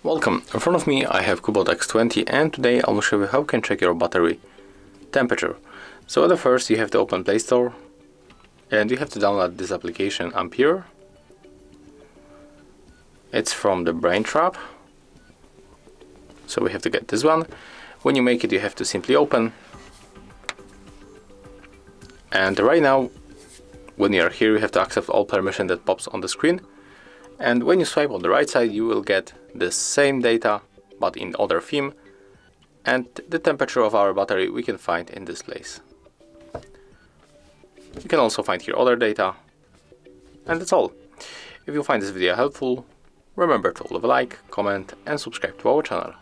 Welcome, in front of me I have Cubot X20 and today I will show you how you can check your battery temperature. So at first you have to open Play Store and you have to download this application Ampere. It's from the Brain Trap, so we have to get this one. When you make it you have to simply open, and right now when you are here you have to accept all permission that pops on the screen. And when you swipe on the right side, you will get the same data, but in other theme. And the temperature of our battery we can find in this place. You can also find here other data. And that's all. If you find this video helpful, remember to leave a like, comment and subscribe to our channel.